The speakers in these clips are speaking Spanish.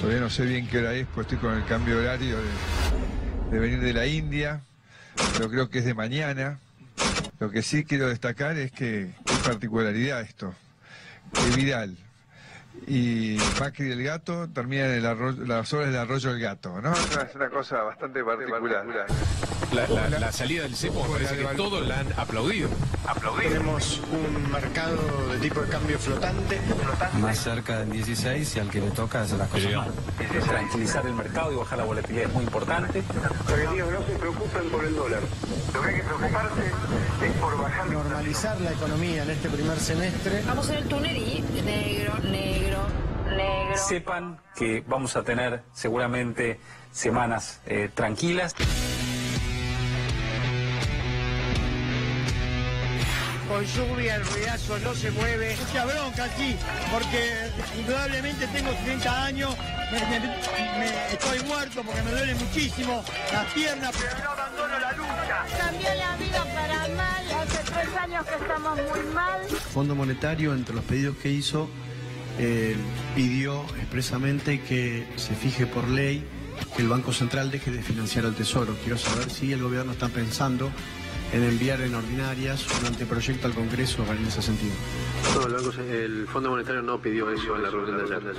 Todavía no sé bien qué hora es, pues estoy con el cambio horario de venir de la India, pero creo que es de mañana. Lo que sí quiero destacar es que qué particularidad esto, que Vidal y Macri del Gato terminan en las obras del Arroyo del Gato, ¿no? Es una cosa bastante particular. La salida del cepo parece que todos la han aplaudido. Tenemos un mercado de tipo de cambio flotante. Más cerca del 16 y al que le toca hacer las cosas mal. Tranquilizar el mercado y bajar la volatilidad es muy importante. Argentinos no se preocupen por el dólar. Lo que hay que preocuparse es por bajar. Normalizar la economía en este primer semestre. Vamos en el túnel y negro. Sepan que vamos a tener seguramente semanas tranquilas. Con lluvia el ruidazo no se mueve. Mucha bronca aquí, porque indudablemente tengo 30 años, estoy muerto porque me duele muchísimo las piernas. Pero no abandono la lucha. Cambió la vida para mal. Hace 3 años que estamos muy mal. El Fondo Monetario, entre los pedidos que hizo, pidió expresamente que se fije por ley que el Banco Central deje de financiar al Tesoro. Quiero saber si el gobierno está pensando en enviar en ordinarias un anteproyecto al Congreso en ese sentido. No, el Fondo Monetario no pidió eso en la reunión de ayer.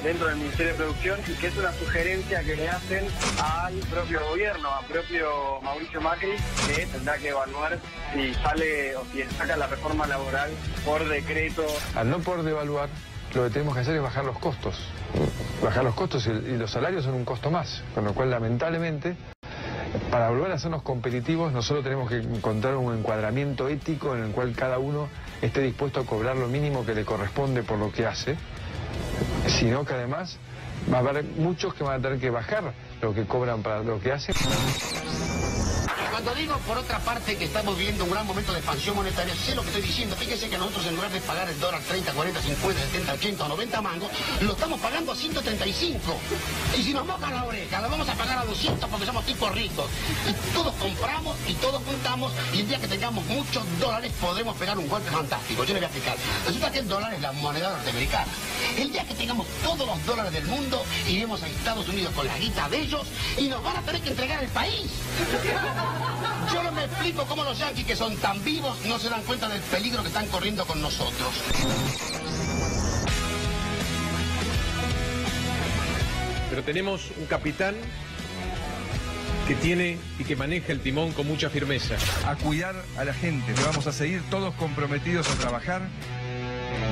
Dentro del Ministerio de Producción, y que es una sugerencia que le hacen al propio gobierno, al propio Mauricio Macri, que tendrá que evaluar si sale o si saca la reforma laboral por decreto. Al no poder devaluar, lo que tenemos que hacer es bajar los costos. Bajar los costos y los salarios son un costo más, con lo cual lamentablemente, para volver a hacernos competitivos, nosotros tenemos que encontrar un encuadramiento ético en el cual cada uno esté dispuesto a cobrar lo mínimo que le corresponde por lo que hace, sino que además va a haber muchos que van a tener que bajar lo que cobran para lo que hacen. Cuando digo, por otra parte, que estamos viviendo un gran momento de expansión monetaria, sé lo que estoy diciendo. Fíjense que nosotros, en lugar de pagar el dólar 30, 40, 50, 70, 80 o 90 mangos, lo estamos pagando a 135. Y si nos mojan la oreja, lo vamos a pagar a 200 porque somos tipos ricos. Y todos compramos y todos juntamos, y el día que tengamos muchos dólares podremos pegar un golpe fantástico. Yo le voy a explicar. Resulta que el dólar es la moneda norteamericana. El día que tengamos todos los dólares del mundo, iremos a Estados Unidos con la guita de ellos y nos van a tener que entregar el país. Yo no me explico cómo los yanquis, que son tan vivos, no se dan cuenta del peligro que están corriendo con nosotros. Pero tenemos un capitán que tiene y que maneja el timón con mucha firmeza. A cuidar a la gente, que vamos a seguir todos comprometidos a trabajar,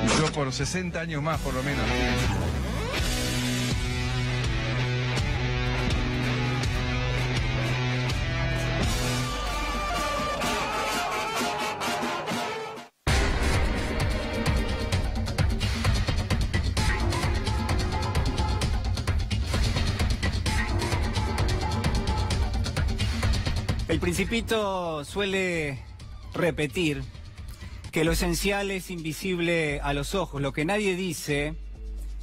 y yo por 60 años más por lo menos. El Principito suele repetir que lo esencial es invisible a los ojos. Lo que nadie dice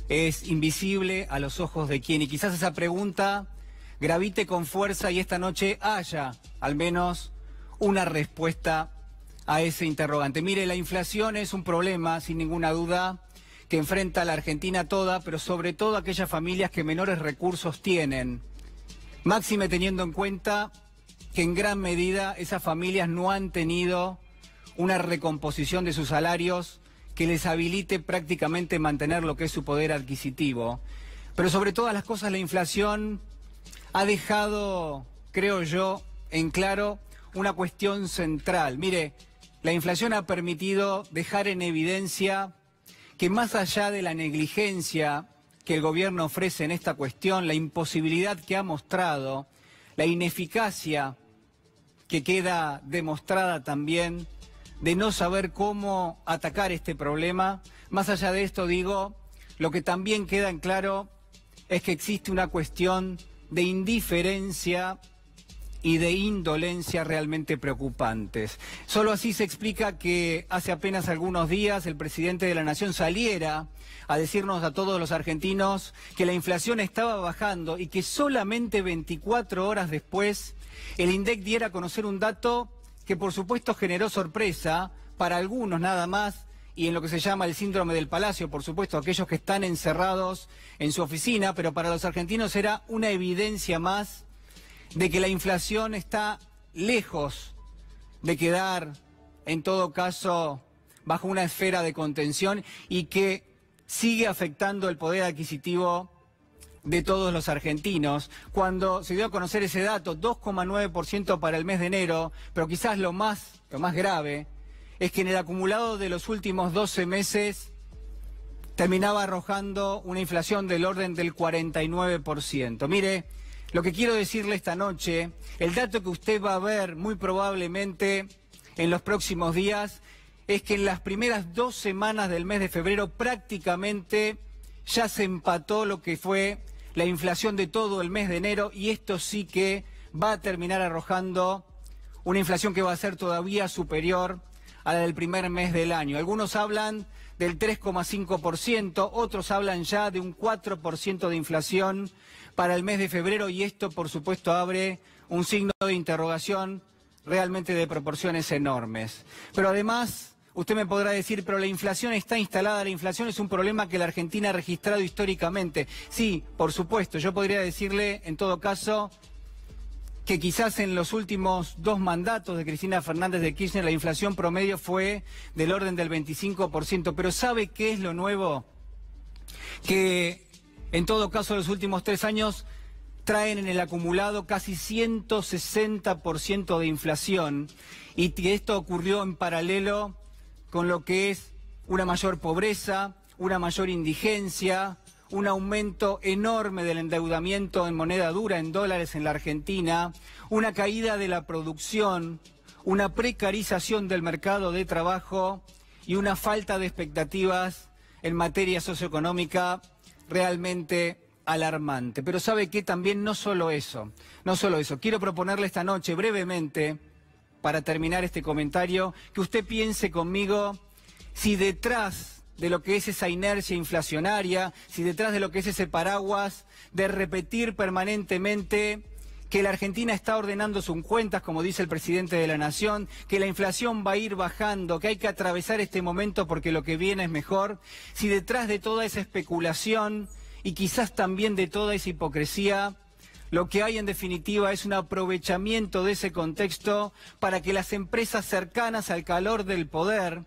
es invisible a los ojos de quién. Y quizás esa pregunta gravite con fuerza y esta noche haya al menos una respuesta a ese interrogante. Mire, la inflación es un problema, sin ninguna duda, que enfrenta a la Argentina toda, pero sobre todo aquellas familias que menores recursos tienen. Máxime teniendo en cuenta que en gran medida esas familias no han tenido una recomposición de sus salarios que les habilite prácticamente mantener lo que es su poder adquisitivo. Pero sobre todas las cosas, la inflación ha dejado, creo yo, en claro una cuestión central. Mire, la inflación ha permitido dejar en evidencia que más allá de la negligencia que el gobierno ofrece en esta cuestión, la imposibilidad que ha mostrado, la ineficacia que queda demostrada también de no saber cómo atacar este problema. Más allá de esto, digo, lo que también queda en claro es que existe una cuestión de indiferencia y de indolencia realmente preocupantes. Solo así se explica que hace apenas algunos días el presidente de la Nación saliera a decirnos a todos los argentinos que la inflación estaba bajando y que solamente 24 horas después el INDEC diera a conocer un dato que por supuesto generó sorpresa para algunos nada más y en lo que se llama el síndrome del palacio, por supuesto, aquellos que están encerrados en su oficina, pero para los argentinos era una evidencia más de que la inflación está lejos de quedar, en todo caso, bajo una esfera de contención y que sigue afectando el poder adquisitivo de todos los argentinos. Cuando se dio a conocer ese dato, 2,9% para el mes de enero, pero quizás lo más grave es que en el acumulado de los últimos 12 meses terminaba arrojando una inflación del orden del 49%. Mire, lo que quiero decirle esta noche, el dato que usted va a ver muy probablemente en los próximos días, es que en las primeras 2 semanas del mes de febrero prácticamente ya se empató lo que fue la inflación de todo el mes de enero, y esto sí que va a terminar arrojando una inflación que va a ser todavía superior a la del primer mes del año. Algunos hablan del 3,5%, otros hablan ya de un 4% de inflación para el mes de febrero, y esto por supuesto abre un signo de interrogación realmente de proporciones enormes. Pero además, usted me podrá decir, pero la inflación está instalada, la inflación es un problema que la Argentina ha registrado históricamente. Sí, por supuesto, yo podría decirle en todo caso que quizás en los últimos 2 mandatos de Cristina Fernández de Kirchner la inflación promedio fue del orden del 25%, pero ¿sabe qué es lo nuevo? Que en todo caso los últimos 3 años traen en el acumulado casi 160% de inflación, y que esto ocurrió en paralelo con lo que es una mayor pobreza, una mayor indigencia, un aumento enorme del endeudamiento en moneda dura, en dólares en la Argentina, una caída de la producción, una precarización del mercado de trabajo y una falta de expectativas en materia socioeconómica realmente alarmante. Pero ¿sabe qué? También no solo eso. Quiero proponerle esta noche brevemente, para terminar este comentario, que usted piense conmigo si detrás de lo que es esa inercia inflacionaria, si detrás de lo que es ese paraguas de repetir permanentemente que la Argentina está ordenando sus cuentas, como dice el presidente de la Nación, que la inflación va a ir bajando, que hay que atravesar este momento porque lo que viene es mejor, si detrás de toda esa especulación y quizás también de toda esa hipocresía, lo que hay en definitiva es un aprovechamiento de ese contexto para que las empresas cercanas al calor del poder,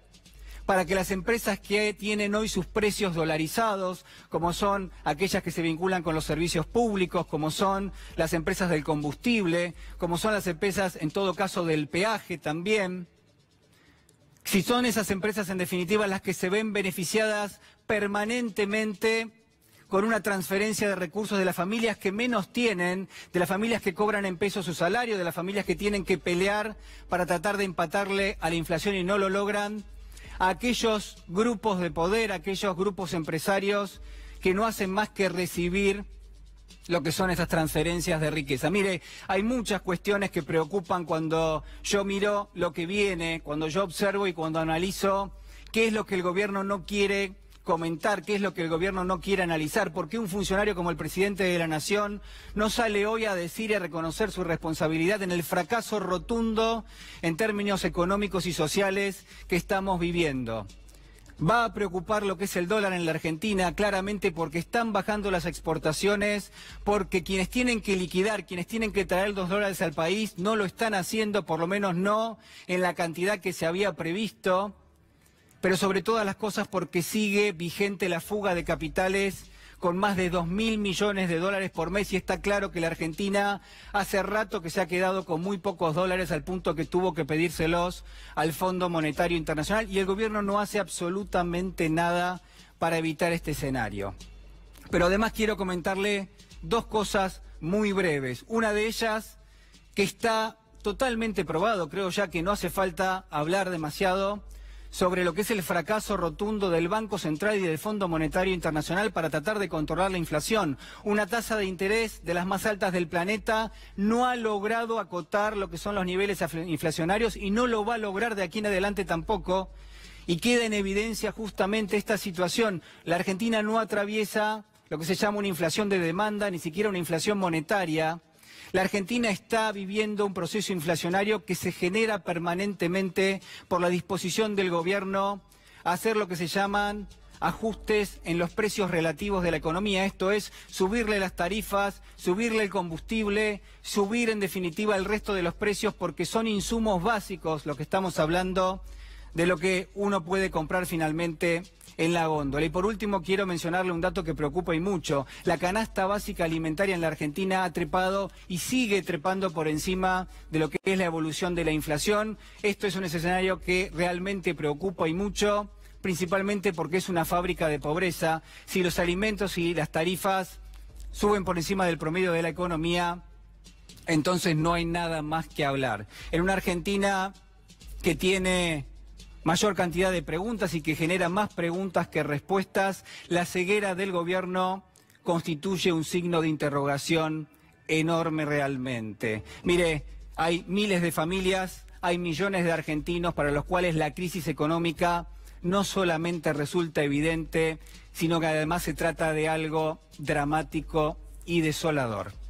para que las empresas que tienen hoy sus precios dolarizados, como son aquellas que se vinculan con los servicios públicos, como son las empresas del combustible, como son las empresas en todo caso del peaje también, si son esas empresas en definitiva las que se ven beneficiadas permanentemente con una transferencia de recursos de las familias que menos tienen, de las familias que cobran en pesos su salario, de las familias que tienen que pelear para tratar de empatarle a la inflación y no lo logran, a aquellos grupos de poder, a aquellos grupos empresarios que no hacen más que recibir lo que son esas transferencias de riqueza. Mire, hay muchas cuestiones que preocupan cuando yo miro lo que viene, cuando yo observo y cuando analizo qué es lo que el gobierno no quiere comentar, qué es lo que el gobierno no quiere analizar, porque un funcionario como el presidente de la Nación no sale hoy a decir y a reconocer su responsabilidad en el fracaso rotundo en términos económicos y sociales que estamos viviendo. Va a preocupar lo que es el dólar en la Argentina, claramente porque están bajando las exportaciones, porque quienes tienen que liquidar, quienes tienen que traer los dólares al país, no lo están haciendo, por lo menos no en la cantidad que se había previsto, pero sobre todas las cosas porque sigue vigente la fuga de capitales con más de 2.000 millones de dólares por mes, y está claro que la Argentina hace rato que se ha quedado con muy pocos dólares al punto que tuvo que pedírselos al Fondo Monetario Internacional, y el gobierno no hace absolutamente nada para evitar este escenario. Pero además quiero comentarle 2 cosas muy breves. Una de ellas que está totalmente probado, creo ya que no hace falta hablar demasiado, sobre lo que es el fracaso rotundo del Banco Central y del Fondo Monetario Internacional para tratar de controlar la inflación. Una tasa de interés de las más altas del planeta no ha logrado acotar lo que son los niveles inflacionarios y no lo va a lograr de aquí en adelante tampoco. Y queda en evidencia justamente esta situación. La Argentina no atraviesa lo que se llama una inflación de demanda, ni siquiera una inflación monetaria. La Argentina está viviendo un proceso inflacionario que se genera permanentemente por la disposición del gobierno hacer lo que se llaman ajustes en los precios relativos de la economía, esto es subirle las tarifas, subirle el combustible, subir en definitiva el resto de los precios porque son insumos básicos lo que estamos hablando de lo que uno puede comprar finalmente en la góndola. Y por último quiero mencionarle un dato que preocupa y mucho. La canasta básica alimentaria en la Argentina ha trepado y sigue trepando por encima de lo que es la evolución de la inflación. Esto es un escenario que realmente preocupa y mucho, principalmente porque es una fábrica de pobreza. Si los alimentos y las tarifas suben por encima del promedio de la economía, entonces no hay nada más que hablar. En una Argentina que tiene mayor cantidad de preguntas y que genera más preguntas que respuestas, la ceguera del gobierno constituye un signo de interrogación enorme realmente. Mire, hay miles de familias, hay millones de argentinos para los cuales la crisis económica no solamente resulta evidente, sino que además se trata de algo dramático y desolador.